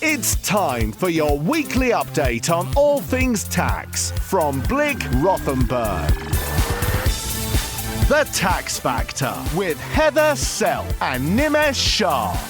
It's time for your weekly update on all things tax from Blick Rothenberg. The Tax Factor with Heather and Nimesh Shah.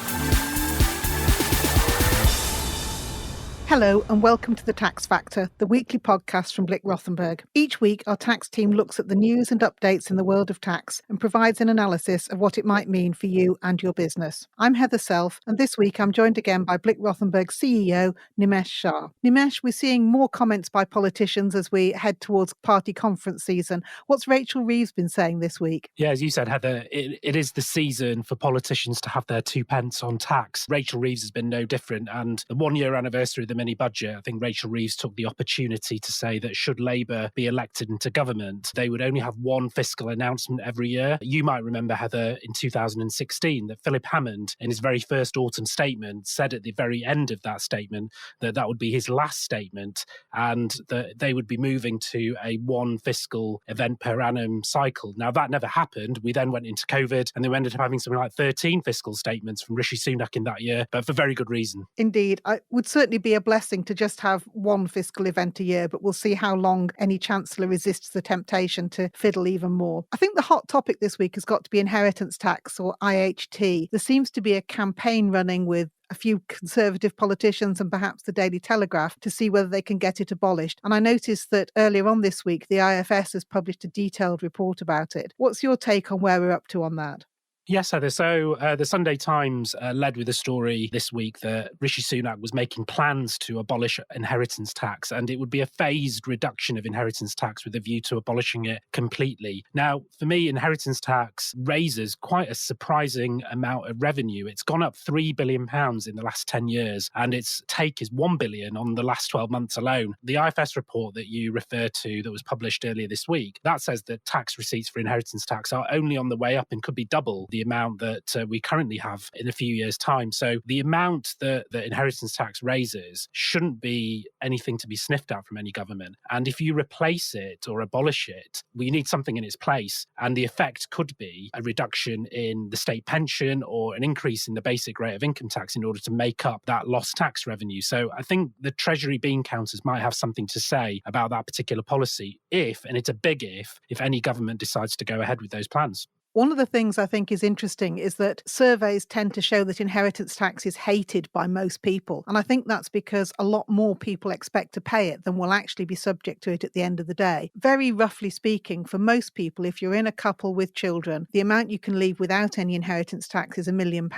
Hello and welcome to The Tax Factor, the weekly podcast from Blick Rothenberg. Each week, our tax team looks at the news and updates in the world of tax and provides an analysis of what it might mean for you and your business. I'm Heather Self, and this week I'm joined again by Blick Rothenberg CEO Nimesh Shah. Nimesh, we're seeing more comments by politicians as we head towards party conference season. What's Rachel Reeves been saying this week? Yeah, as you said, Heather, it is the season for politicians to have their 2 pence on tax. Rachel Reeves has been no different, and the 1-year anniversary of the mini budget, I think Rachel Reeves took the opportunity to say that should Labour be elected into government, they would only have one fiscal announcement every year. You might remember, Heather, in 2016, that Philip Hammond, in his very first autumn statement, said at the very end of that statement that that would be his last statement and that they would be moving to a one fiscal event per annum cycle. Now, that never happened. We then went into COVID and they ended up having something like 13 fiscal statements from Rishi Sunak in that year, but for very good reason. Indeed. It would certainly be a blessing to just have one fiscal event a year, but we'll see how long any chancellor resists the temptation to fiddle even more. I think the hot topic this week has got to be inheritance tax, or IHT. There seems to be a campaign running with a few Conservative politicians and perhaps the Daily Telegraph to see whether they can get it abolished. And I noticed that earlier on this week, the IFS has published a detailed report about it. What's your take on where we're up to on that? Yes, Heather. So the Sunday Times led with a story this week that Rishi Sunak was making plans to abolish inheritance tax, and it would be a phased reduction of inheritance tax with a view to abolishing it completely. Now, for me, inheritance tax raises quite a surprising amount of revenue. It's gone up £3 billion in the last 10 years, and its take is £1 billion on the last 12 months alone. The IFS report that you refer to that was published earlier this week, that says that tax receipts for inheritance tax are only on the way up and could be double the amount that we currently have in a few years' time. So the amount that inheritance tax raises shouldn't be anything to be sniffed at from any government. And if you replace it or abolish it, we need something in its place. And the effect could be a reduction in the state pension or an increase in the basic rate of income tax in order to make up that lost tax revenue. So I think the Treasury bean counters might have something to say about that particular policy if, and it's a big if any government decides to go ahead with those plans. One of the things I think is interesting is that surveys tend to show that inheritance tax is hated by most people. And I think that's because a lot more people expect to pay it than will actually be subject to it at the end of the day. Very roughly speaking, for most people, if you're in a couple with children, the amount you can leave without any inheritance tax is £1 million,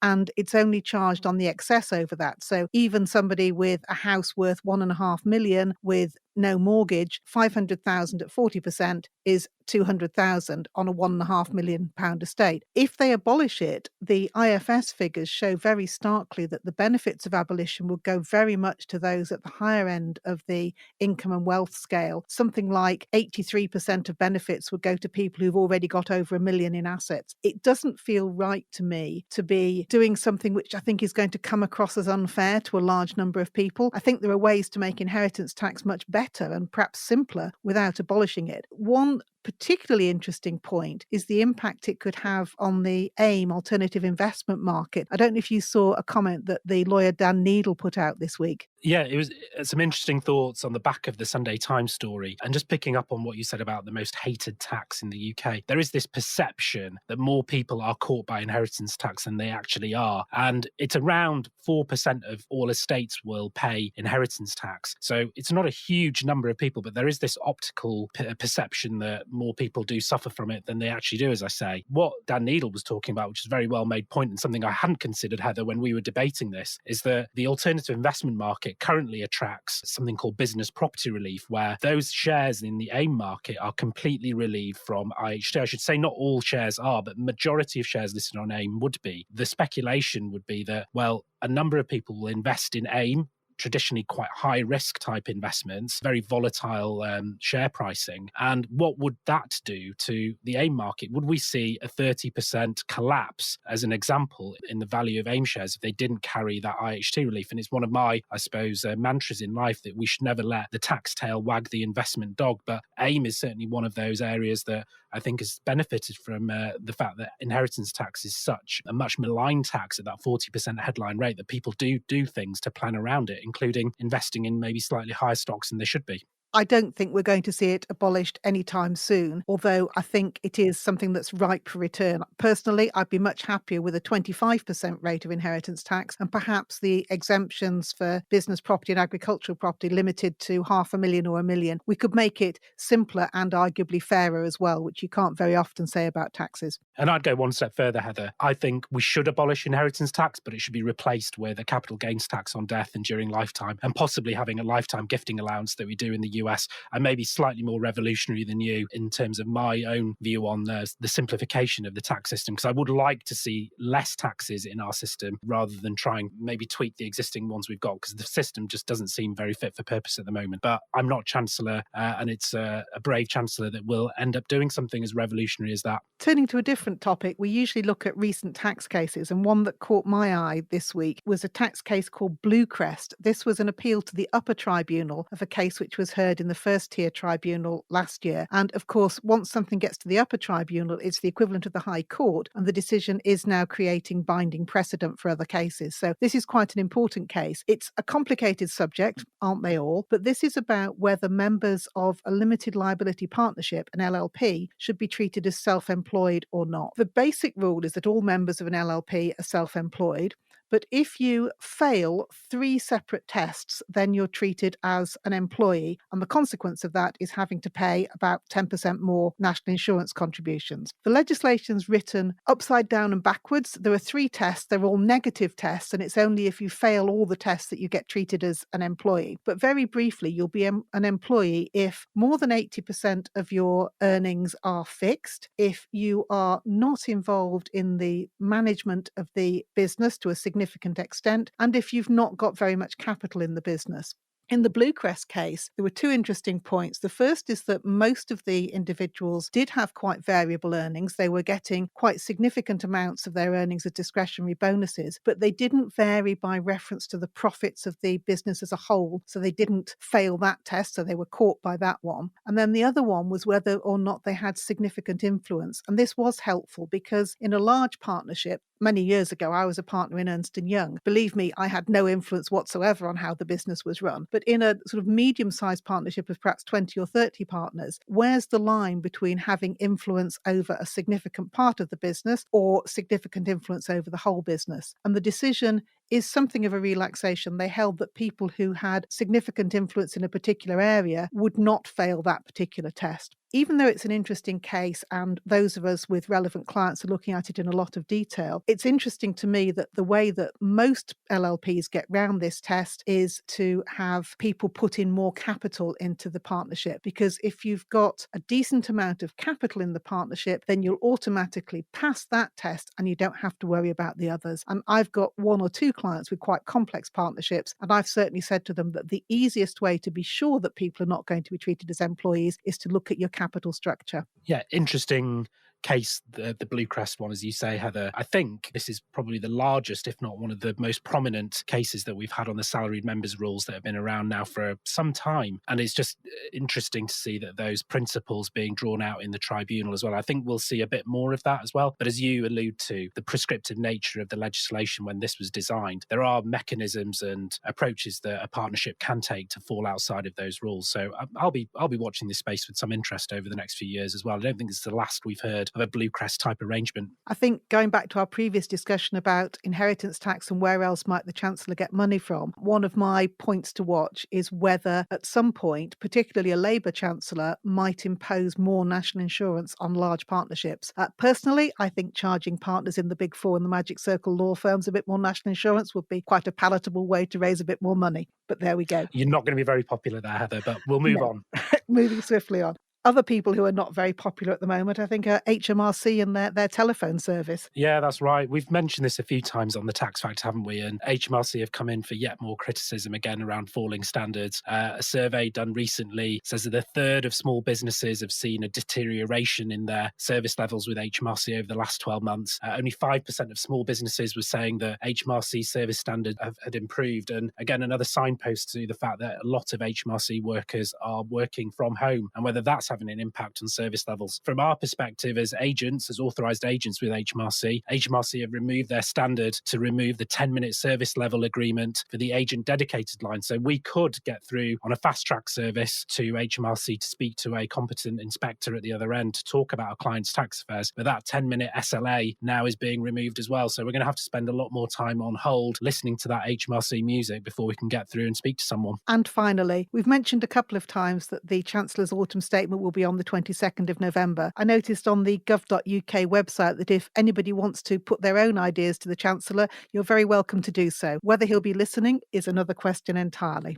and it's only charged on the excess over that. So even somebody with a house worth £1.5 million with no mortgage, 500,000 at 40% is 200,000 on a £1.5 million estate. If they abolish it, the IFS figures show very starkly that the benefits of abolition will go very much to those at the higher end of the income and wealth scale. Something like 83% of benefits would go to people who've already got over £1 million in assets. It doesn't feel right to me to be doing something which I think is going to come across as unfair to a large number of people. I think there are ways to make inheritance tax much better and perhaps simpler without abolishing it. One particularly interesting point is the impact it could have on the AIM alternative investment market. I don't know if you saw a comment that the lawyer Dan Needle put out this week. Yeah, it was some interesting thoughts on the back of the Sunday Times story. And just picking up on what you said about the most hated tax in the UK, there is this perception that more people are caught by inheritance tax than they actually are. And it's around 4% of all estates will pay inheritance tax. So it's not a huge number of people, but there is this optical perception that more people do suffer from it than they actually do, as I say. What Dan Needle was talking about, which is a very well made point and something I hadn't considered, Heather, when we were debating this, is that the alternative investment market currently attracts something called business property relief, where those shares in the AIM market are completely relieved from IHT. I should say not all shares are, but the majority of shares listed on AIM would be. The speculation would be that, well, a number of people will invest in AIM, traditionally quite high risk type investments, very volatile share pricing. And what would that do to the AIM market? Would we see a 30% collapse, as an example, in the value of AIM shares if they didn't carry that IHT relief? And it's one of my, I suppose, mantras in life that we should never let the tax tail wag the investment dog. But AIM is certainly one of those areas that I think has benefited from the fact that inheritance tax is such a much maligned tax at that 40% headline rate that people do things to plan around it, including investing in maybe slightly higher stocks than they should be. I don't think we're going to see it abolished anytime soon, although I think it is something that's ripe for return. Personally, I'd be much happier with a 25% rate of inheritance tax and perhaps the exemptions for business property and agricultural property limited to 500,000 or 1 million. We could make it simpler and arguably fairer as well, which you can't very often say about taxes. And I'd go one step further, Heather. I think we should abolish inheritance tax, but it should be replaced with a capital gains tax on death and during lifetime, and possibly having a lifetime gifting allowance that we do in the US. I may be slightly more revolutionary than you in terms of my own view on the simplification of the tax system, because I would like to see less taxes in our system rather than trying maybe tweak the existing ones we've got, because the system just doesn't seem very fit for purpose at the moment. But I'm not Chancellor, and it's a brave Chancellor that will end up doing something as revolutionary as that. Turning to a different topic, we usually look at recent tax cases, and one that caught my eye this week was a tax case called Bluecrest. This was an appeal to the upper tribunal of a case which was heard in the first tier tribunal last year. And of course, once something gets to the upper tribunal, it's the equivalent of the High Court, and the decision is now creating binding precedent for other cases. So this is quite an important case. It's a complicated subject, aren't they all? But this is about whether members of a limited liability partnership, an LLP, should be treated as self-employed or not. The basic rule is that all members of an LLP are self-employed. But if you fail 3 separate tests, then you're treated as an employee. And the consequence of that is having to pay about 10% more national insurance contributions. The legislation's written upside down and backwards. There are 3 tests. They're all negative tests. And it's only if you fail all the tests that you get treated as an employee. But very briefly, you'll be an employee if more than 80% of your earnings are fixed, if you are not involved in the management of the business to a significant extent, and if you've not got very much capital in the business. In the Bluecrest case, there were 2 interesting points. The first is that most of the individuals did have quite variable earnings. They were getting quite significant amounts of their earnings as discretionary bonuses, but they didn't vary by reference to the profits of the business as a whole. So they didn't fail that test, so they were caught by that one. And then the other one was whether or not they had significant influence. And this was helpful because in a large partnership, many years ago, I was a partner in Ernst & Young. Believe me, I had no influence whatsoever on how the business was run. But in a sort of medium-sized partnership of perhaps 20 or 30 partners, where's the line between having influence over a significant part of the business or significant influence over the whole business? And the decision is something of a relaxation. They held that people who had significant influence in a particular area would not fail that particular test. Even though it's an interesting case and those of us with relevant clients are looking at it in a lot of detail, it's interesting to me that the way that most LLPs get round this test is to have people put in more capital into the partnership. Because if you've got a decent amount of capital in the partnership, then you'll automatically pass that test and you don't have to worry about the others. And I've got 1 or 2 clients with quite complex partnerships, and I've certainly said to them that the easiest way to be sure that people are not going to be treated as employees is to look at your capital structure. Yeah, interesting case, the Bluecrest one, as you say, Heather. I think this is probably the largest, if not one of the most prominent cases that we've had on the salaried members rules that have been around now for some time. And it's just interesting to see that those principles being drawn out in the tribunal as well. I think we'll see a bit more of that as well. But as you allude to, the prescriptive nature of the legislation when this was designed, there are mechanisms and approaches that a partnership can take to fall outside of those rules. So I'll be watching this space with some interest over the next few years as well. I don't think it's the last we've heard of a Bluecrest type arrangement. I think going back to our previous discussion about inheritance tax and where else might the Chancellor get money from, one of my points to watch is whether at some point, particularly a Labour Chancellor, might impose more national insurance on large partnerships. Personally, I think charging partners in the Big Four and the Magic Circle law firms a bit more national insurance would be quite a palatable way to raise a bit more money. But there we go. You're not going to be very popular there, Heather, but we'll move on. Moving swiftly on. Other people who are not very popular at the moment, I think, are HMRC and their telephone service. Yeah, that's right. We've mentioned this a few times on the Tax Fact, haven't we? And HMRC have come in for yet more criticism again around falling standards. A survey done recently says that a third of small businesses have seen a deterioration in their service levels with HMRC over the last 12 months. Only 5% of small businesses were saying that HMRC service standards had improved. And again, another signpost to the fact that a lot of HMRC workers are working from home, and whether that's having having an impact on service levels. From our perspective as agents, as authorised agents with HMRC have removed their standard to remove the 10-minute service level agreement for the agent dedicated line. So we could get through on a fast track service to HMRC to speak to a competent inspector at the other end to talk about our client's tax affairs. But that 10-minute SLA now is being removed as well. So we're going to have to spend a lot more time on hold listening to that HMRC music before we can get through and speak to someone. And finally, we've mentioned a couple of times that the Chancellor's autumn statement will be on the 22nd of November. I noticed on the gov.uk website that if anybody wants to put their own ideas to the Chancellor, you're very welcome to do so. Whether he'll be listening is another question entirely.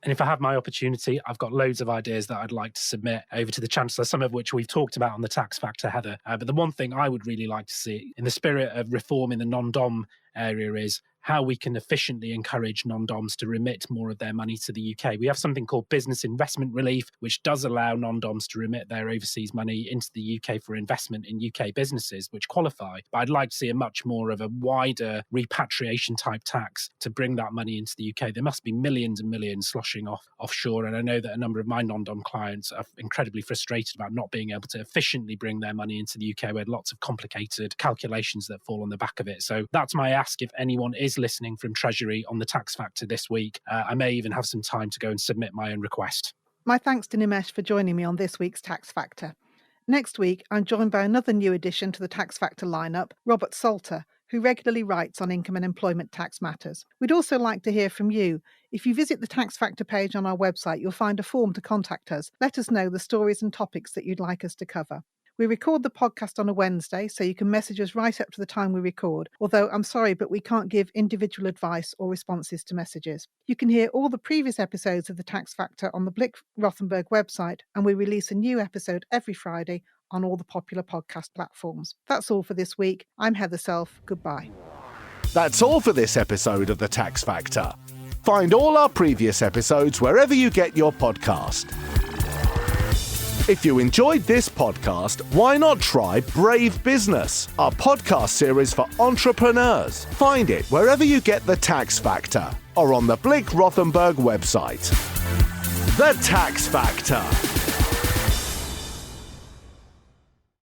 And if I have my opportunity, I've got loads of ideas that I'd like to submit over to the Chancellor, some of which we've talked about on the tax factor, Heather. But the one thing I would really like to see in the spirit of reform in the non-dom area is how we can efficiently encourage non-doms to remit more of their money to the UK. We have something called business investment relief, which does allow non-doms to remit their overseas money into the UK for investment in UK businesses, which qualify. But I'd like to see a much more of a wider repatriation type tax to bring that money into the UK. There must be millions and millions sloshing off offshore. And I know that a number of my non-dom clients are incredibly frustrated about not being able to efficiently bring their money into the UK with lots of complicated calculations that fall on the back of it. So that's my ask if anyone is listening from Treasury on the tax factor this week. I may even have some time to go and submit my own request. My thanks to Nimesh for joining me on this week's Tax Factor. Next week, I'm joined by another new addition to the Tax Factor lineup, Robert Salter, who regularly writes on income and employment tax matters. We'd also like to hear from you. If you visit the Tax Factor page on our website, you'll find a form to contact us. Let us know the stories and topics that you'd like us to cover. We record the podcast on a Wednesday, so you can message us right up to the time we record, although I'm sorry, but we can't give individual advice or responses to messages. You can hear all the previous episodes of The Tax Factor on the Blick Rothenberg website, and we release a new episode every Friday on all the popular podcast platforms. That's all for this week. I'm Heather Self. Goodbye. That's all for this episode of The Tax Factor. Find all our previous episodes wherever you get your podcast. If you enjoyed this podcast, why not try Brave Business, our podcast series for entrepreneurs? Find it wherever you get The Tax Factor or on the Blick Rothenberg website. The Tax Factor.